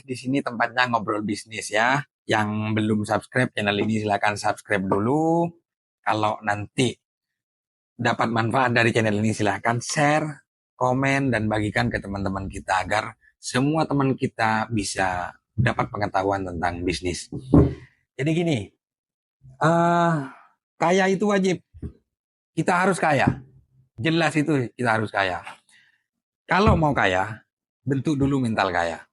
Di sini tempatnya ngobrol bisnis ya. Yang belum subscribe channel ini silakan subscribe dulu. Kalau nanti dapat manfaat dari channel ini silakan share, komen, dan bagikan ke teman-teman kita agar semua teman kita bisa dapat pengetahuan tentang bisnis. Jadi gini, kaya itu wajib. Kita harus kaya. Jelas itu kita harus kaya. Kalau mau kaya, bentuk dulu mental kaya.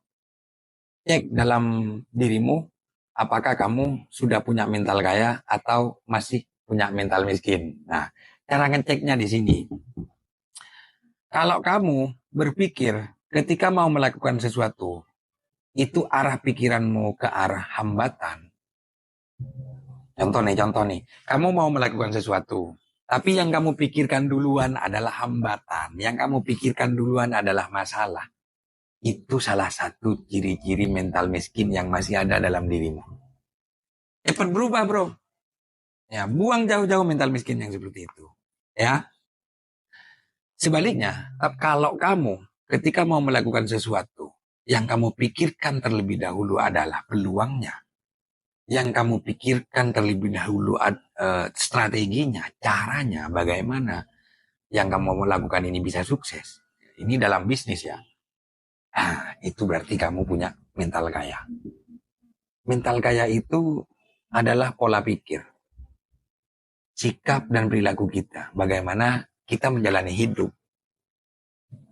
Cek dalam dirimu, apakah kamu sudah punya mental kaya atau masih punya mental miskin. Nah, cara ngeceknya di sini. Kalau kamu berpikir ketika mau melakukan sesuatu, itu arah pikiranmu ke arah hambatan. Contoh nih, kamu mau melakukan sesuatu, tapi yang kamu pikirkan duluan adalah hambatan, yang kamu pikirkan duluan adalah masalah. Itu salah satu ciri-ciri mental miskin yang masih ada dalam dirimu. Cepat berubah, bro. Ya, buang jauh-jauh mental miskin yang seperti itu. Ya. Sebaliknya, kalau kamu ketika mau melakukan sesuatu, yang kamu pikirkan terlebih dahulu adalah peluangnya. Yang kamu pikirkan terlebih dahulu strateginya, caranya, bagaimana yang kamu melakukan ini bisa sukses. Ini dalam bisnis ya. Nah, itu berarti kamu punya mental kaya. Mental kaya itu adalah pola pikir, sikap dan perilaku kita. Bagaimana kita menjalani hidup.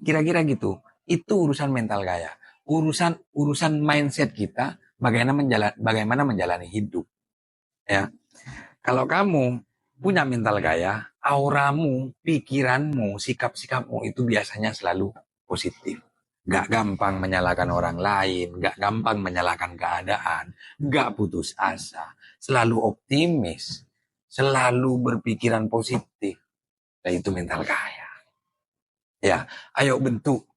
Kira-kira gitu. Itu urusan mental kaya. Urusan mindset kita, bagaimana menjalani hidup. Ya. Kalau kamu punya mental kaya, auramu, pikiranmu, sikap-sikapmu itu biasanya selalu positif. Gak gampang menyalahkan orang lain, gak gampang menyalahkan keadaan, gak putus asa, selalu optimis, selalu berpikiran positif. Nah, itu mental kaya. Ya, ayo bentuk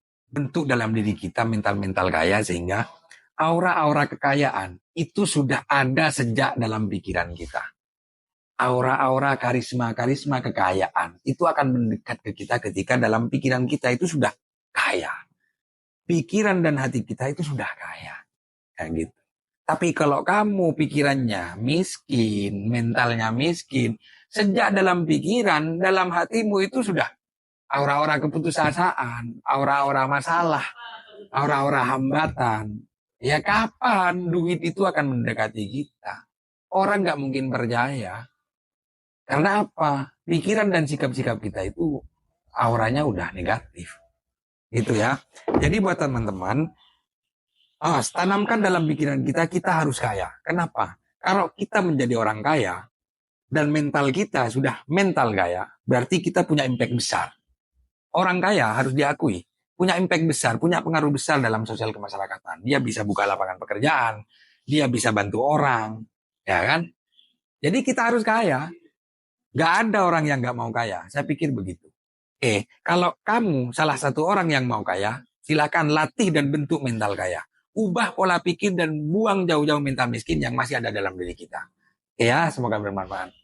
dalam diri kita mental-mental kaya sehingga aura-aura kekayaan itu sudah ada sejak dalam pikiran kita. Aura-aura karisma kekayaan itu akan mendekat ke kita ketika dalam pikiran kita itu sudah kaya. Pikiran dan hati kita itu sudah kaya. Kayak gitu. Tapi kalau kamu pikirannya miskin, mentalnya miskin, sejak dalam pikiran, dalam hatimu itu sudah aura-aura keputusasaan, aura-aura masalah, aura-aura hambatan. Ya kapan duit itu akan mendekati kita? Orang nggak mungkin percaya. Karena apa? Pikiran dan sikap-sikap kita itu auranya udah negatif. Gitu ya. Jadi buat teman-teman, tanamkan dalam pikiran kita harus kaya. Kenapa? Kalau kita menjadi orang kaya, dan mental kita sudah mental kaya, berarti kita punya impact besar. Orang kaya harus diakui, punya impact besar, punya pengaruh besar dalam sosial kemasyarakatan. Dia bisa buka lapangan pekerjaan, dia bisa bantu orang, ya kan? Jadi kita harus kaya. Gak ada orang yang gak mau kaya. Saya pikir begitu. Kalau kamu salah satu orang yang mau kaya, silakan latih dan bentuk mental kaya. Ubah pola pikir dan buang jauh-jauh mental miskin yang masih ada dalam diri kita. Ya, semoga bermanfaat.